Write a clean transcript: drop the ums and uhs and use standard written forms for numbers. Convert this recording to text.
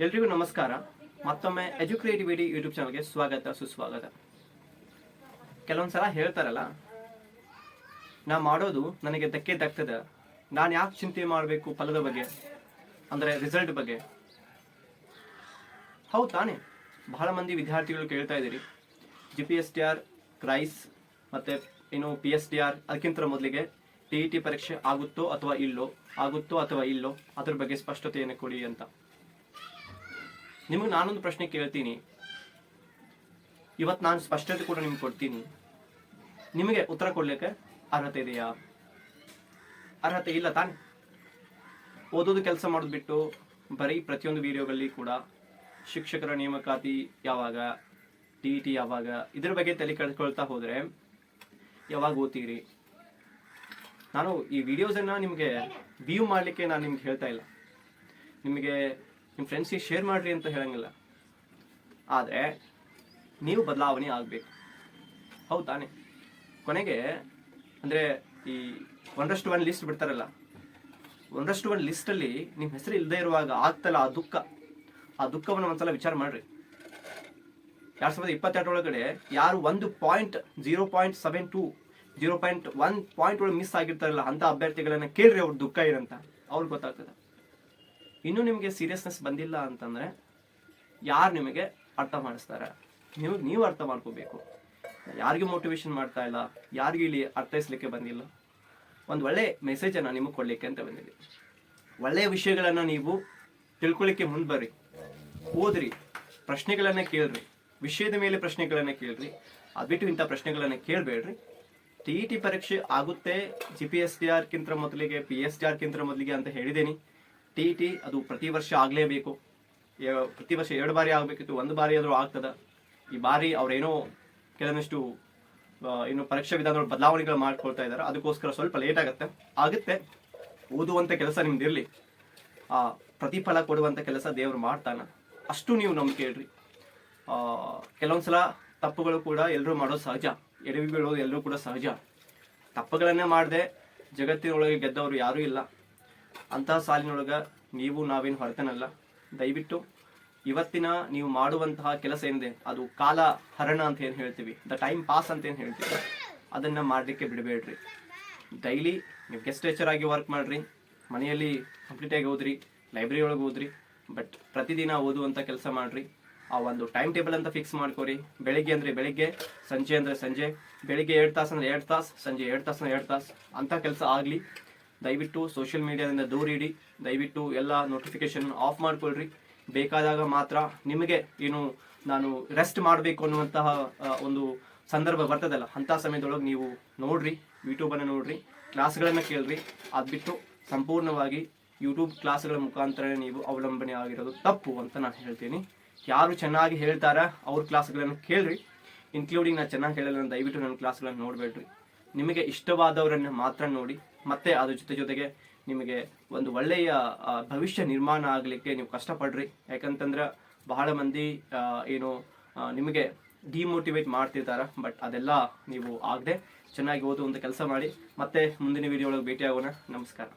ಎಲ್ರಿಗೂ ನಮಸ್ಕಾರ. ಮತ್ತೊಮ್ಮೆ ಎಜುಕ್ರಿಯೇಟಿವಿಟಿ ಯೂಟ್ಯೂಬ್ ಚಾನಲ್ಗೆ ಸ್ವಾಗತ ಸುಸ್ವಾಗತ. ಕೆಲವೊಂದ್ಸಲ ಹೇಳ್ತಾರಲ್ಲ, ನಾ ಮಾಡೋದು ನನಗೆ ಧಕ್ಕೆ ದಕ್ಕದ, ನಾನು ಯಾಕೆ ಚಿಂತೆ ಮಾಡಬೇಕು ಫಲದ ಬಗ್ಗೆ, ಅಂದರೆ ರಿಸಲ್ಟ್ ಬಗ್ಗೆ. ಹೌದು ತಾನೆ? ಬಹಳ ಮಂದಿ ವಿದ್ಯಾರ್ಥಿಗಳು ಕೇಳ್ತಾ ಇದ್ದೀರಿ, GPSTR, ಕ್ರೈಸ್ ಮತ್ತು ಇನ್ನು PSTR, ಅದಕ್ಕಿಂತ ಮೊದಲಿಗೆ TET ಪರೀಕ್ಷೆ ಆಗುತ್ತೋ ಅಥವಾ ಇಲ್ಲೋ ಅದ್ರ ಬಗ್ಗೆ ಸ್ಪಷ್ಟತೆಯನ್ನು ಕೊಡಿ ಅಂತ. ನಿಮಗೆ ನಾನೊಂದು ಪ್ರಶ್ನೆ ಕೇಳ್ತೀನಿ, ಇವತ್ತು ನಾನು ಸ್ಪಷ್ಟತೆ ಕೂಡ ನಿಮ್ಗೆ ಕೊಡ್ತೀನಿ. ನಿಮಗೆ ಉತ್ತರ ಕೊಡ್ಲಿಕ್ಕೆ ಅರ್ಹತೆ ಇದೆಯಾ? ಅರ್ಹತೆ ಇಲ್ಲ ತಾನೆ? ಓದೋದು ಕೆಲಸ ಮಾಡೋದು ಬಿಟ್ಟು ಬರೀ ಪ್ರತಿಯೊಂದು ವಿಡಿಯೋಗಳಲ್ಲಿ ಕೂಡ ಶಿಕ್ಷಕರ ನೇಮಕಾತಿ ಯಾವಾಗ, TET ಯಾವಾಗ, ಇದ್ರ ಬಗ್ಗೆ ತಲೆ ಕೆಡ್ಕೊಳ್ತಾ ಹೋದರೆ ಯಾವಾಗ ಓದ್ತೀರಿ? ನಾನು ಈ ವಿಡಿಯೋಸನ್ನು ನಿಮಗೆ ವ್ಯೂ ಮಾಡಲಿಕ್ಕೆ ನಾನು ನಿಮ್ಗೆ ಹೇಳ್ತಾ ಇಲ್ಲ, ನಿಮಗೆ ನಿಮ್ಮ ಫ್ರೆಂಡ್ಸಿಗೆ ಶೇರ್ ಮಾಡಿರಿ ಅಂತ ಹೇಳಂಗಿಲ್ಲ. ಆದರೆ ನೀವು ಬದಲಾವಣೆ ಆಗಬೇಕು. ಹೌದು ತಾನೆ? ಕೊನೆಗೆ ಅಂದರೆ ಈ 1:1 ಲಿಸ್ಟ್ ಬಿಡ್ತಾರಲ್ಲ, 1:1 ಲಿಸ್ಟಲ್ಲಿ ನಿಮ್ಮ ಹೆಸರು ಇಲ್ಲದೆ ಇರುವಾಗ ಆಗ್ತಲ್ಲ ಆ ದುಃಖವನ್ನು ಒಂದ್ಸಲ ವಿಚಾರ ಮಾಡಿರಿ. 2022 ಒಳಗಡೆ ಯಾರು 0.72 0.1 ಪಾಯಿಂಟ್ ಒಳಗೆ ಮಿಸ್ ಆಗಿರ್ತಾರಲ್ಲ, ಅಂಥ ಅಭ್ಯರ್ಥಿಗಳನ್ನ ಕೇಳ್ರಿ, ಅವ್ರ ದುಃಖ ಏನಂತ ಅವ್ರಿಗೆ ಗೊತ್ತಾಗ್ತದೆ. ಇನ್ನೂ ನಿಮಗೆ ಸೀರಿಯಸ್ನೆಸ್ ಬಂದಿಲ್ಲ ಅಂತಂದರೆ ಯಾರು ನಿಮಗೆ ಅರ್ಥ ಮಾಡಿಸ್ತಾರೆ? ನೀವು ಅರ್ಥ ಮಾಡ್ಕೋಬೇಕು. ಯಾರಿಗೂ ಮೋಟಿವೇಶನ್ ಮಾಡ್ತಾ ಇಲ್ಲ, ಯಾರಿಗೂ ಇಲ್ಲಿ ಅರ್ಥೈಸ್ಲಿಕ್ಕೆ ಬಂದಿಲ್ಲ. ಒಂದು ಒಳ್ಳೆ ಮೆಸೇಜನ್ನು ನಿಮಗೆ ಕೊಡಲಿಕ್ಕೆ ಅಂತ ಬಂದಿದೆ. ಒಳ್ಳೆಯ ವಿಷಯಗಳನ್ನು ನೀವು ತಿಳ್ಕೊಳ್ಳಿಕ್ಕೆ ಮುಂದೆ ಬರ್ರಿ, ಓದ್ರಿ, ಪ್ರಶ್ನೆಗಳನ್ನು ಕೇಳ್ರಿ, ವಿಷಯದ ಮೇಲೆ ಪ್ರಶ್ನೆಗಳನ್ನು ಕೇಳ್ರಿ. ಅದು ಬಿಟ್ಟು ಇಂಥ ಪ್ರಶ್ನೆಗಳನ್ನು ಕೇಳಬೇಡ್ರಿ. TET ಪರೀಕ್ಷೆ ಆಗುತ್ತೆ GPSTRಕ್ಕಿಂತ ಮೊದಲಿಗೆ, PSTRಕ್ಕಿಂತ ಮೊದಲಿಗೆ ಅಂತ ಹೇಳಿದ್ದೇನೆ. TET ಅದು ಪ್ರತಿ ವರ್ಷ ಆಗಲೇಬೇಕು. ಪ್ರತಿ ವರ್ಷ 2 ಬಾರಿ ಆಗಬೇಕಿತ್ತು, 1 ಬಾರಿ ಆದರೂ ಆಗ್ತದೆ. ಈ ಬಾರಿ ಅವರೇನೋ ಕೆಲವೊಂದಿಷ್ಟು ಇನ್ನು ಪರೀಕ್ಷಾ ವಿಧಾನಗಳು ಬದಲಾವಣೆಗಳು ಮಾಡ್ಕೊಳ್ತಾ ಇದ್ದಾರೆ, ಅದಕ್ಕೋಸ್ಕರ ಸ್ವಲ್ಪ ಲೇಟ್ ಆಗುತ್ತೆ. ಓದುವಂಥ ಕೆಲಸ ನಿಮ್ದಿರಲಿ, ಪ್ರತಿಫಲ ಕೊಡುವಂಥ ಕೆಲಸ ದೇವರು ಮಾಡ್ತಾನೆ, ಅಷ್ಟು ನೀವು ನಂಬಿಕೆ ಇಡ್ರಿ. ಕೆಲವೊಂದ್ಸಲ ತಪ್ಪುಗಳು ಕೂಡ ಎಲ್ಲರೂ ಮಾಡೋದು ಸಹಜ, ಎಡವಿ ಬೀಳೋದು ಎಲ್ಲರೂ ಕೂಡ ಸಹಜ. ತಪ್ಪುಗಳನ್ನೇ ಮಾಡದೆ ಜಗತ್ತಿನೊಳಗೆ ಗೆದ್ದವರು ಯಾರೂ ಇಲ್ಲ. ಅಂತಹ ಸಾಲಿನೊಳಗೆ ನಾವೇನು ಹೊರತನಲ್ಲ. ದಯವಿಟ್ಟು ಇವತ್ತಿನ ನೀವು ಮಾಡುವಂತಹ ಕೆಲಸ ಏನಿದೆ, ಅದು ಕಾಲ ಹರಣ ಅಂತ ಏನು ಹೇಳ್ತೀವಿ, ದ ಟೈಮ್ ಪಾಸ್ ಅಂತ ಏನು ಹೇಳ್ತೀವಿ, ಅದನ್ನು ಮಾಡಲಿಕ್ಕೆ ಬಿಡಬೇಡ್ರಿ. ಡೈಲಿ ನೀವು ಗೆಸ್ಟ್ ಟೀಚರ್ ಆಗಿ ವರ್ಕ್ ಮಾಡಿರಿ, ಮನೆಯಲ್ಲಿ ಕಂಪ್ಲೀಟಾಗಿ ಓದ್ರಿ, ಲೈಬ್ರರಿ ಒಳಗೆ ಓದ್ರಿ, ಬಟ್ ಪ್ರತಿದಿನ ಓದುವಂಥ ಕೆಲಸ ಮಾಡಿರಿ. ಆ ಒಂದು ಟೈಮ್ ಟೇಬಲ್ ಅಂತ ಫಿಕ್ಸ್ ಮಾಡ್ಕೊರಿ. ಬೆಳಿಗ್ಗೆ ಅಂದರೆ ಬೆಳಿಗ್ಗೆ, ಸಂಜೆ ಅಂದರೆ ಸಂಜೆ, ಬೆಳಿಗ್ಗೆ 2 ತಾಸು ಅಂದರೆ 2 ತಾಸು, ಸಂಜೆ 2 ತಾಸು ಅಂದರೆ 2 ತಾಸು ಅಂಥ ಕೆಲಸ ಆಗಲಿ. ದಯವಿಟ್ಟು ಸೋಷಿಯಲ್ ಮೀಡಿಯಾದಿಂದ ದೂರ ಇಡಿ. ದಯವಿಟ್ಟು ಎಲ್ಲ ನೋಟಿಫಿಕೇಶನ್ ಆಫ್ ಮಾಡ್ಕೊಳ್ರಿ. ಬೇಕಾದಾಗ ಮಾತ್ರ ನಿಮಗೆ ನಾನು ರೆಸ್ಟ್ ಮಾಡಬೇಕು ಅನ್ನುವಂತಹ ಒಂದು ಸಂದರ್ಭ ಬರ್ತದಲ್ಲ, ಅಂಥ ಸಮಯದೊಳಗೆ ನೀವು ನೋಡ್ರಿ, ಯೂಟ್ಯೂಬನ್ನು ನೋಡ್ರಿ, ಕ್ಲಾಸ್ಗಳನ್ನು ಕೇಳ್ರಿ. ಅದು ಬಿಟ್ಟು ಸಂಪೂರ್ಣವಾಗಿ ಯೂಟ್ಯೂಬ್ ಕ್ಲಾಸ್ಗಳ ಮುಖಾಂತರ ನೀವು ಅವಲಂಬನೆ ಆಗಿರೋದು ತಪ್ಪು ಅಂತ ನಾನು ಹೇಳ್ತೀನಿ. ಯಾರು ಚೆನ್ನಾಗಿ ಹೇಳ್ತಾರ ಅವ್ರ ಕ್ಲಾಸ್ಗಳನ್ನು ಕೇಳ್ರಿ, ಇನ್ಕ್ಲೂಡಿಂಗ್ ನಾನು ಚೆನ್ನಾಗಿ ಹೇಳಲ್ಲ, ದಯವಿಟ್ಟು ನನ್ನ ಕ್ಲಾಸ್ಗಳನ್ನು ನೋಡಬೇಡ್ರಿ. ನಿಮಗೆ ಇಷ್ಟವಾದವರನ್ನು ಮಾತ್ರ ನೋಡಿ, ಮತ್ತೆ ಅದ್ರ ಜೊತೆಗೆ ನಿಮಗೆ ಒಂದು ಒಳ್ಳೆಯ ಭವಿಷ್ಯ ನಿರ್ಮಾಣ ಆಗಲಿಕ್ಕೆ ನೀವು ಕಷ್ಟಪಡ್ರಿ. ಯಾಕಂತಂದ್ರೆ ಬಹಳ ಮಂದಿ ನಿಮಗೆ ಡಿಮೋಟಿವೇಟ್ ಮಾಡ್ತಿರ್ತಾರೆ, ಬಟ್ ಅದೆಲ್ಲ ನೀವು ಆಗದೆ ಚೆನ್ನಾಗಿ ಓದುವಂಥ ಕೆಲಸ ಮಾಡಿ. ಮತ್ತೆ ಮುಂದಿನ ವಿಡಿಯೋ ಒಳಗೆ ಭೇಟಿ ಆಗೋಣ. ನಮಸ್ಕಾರ.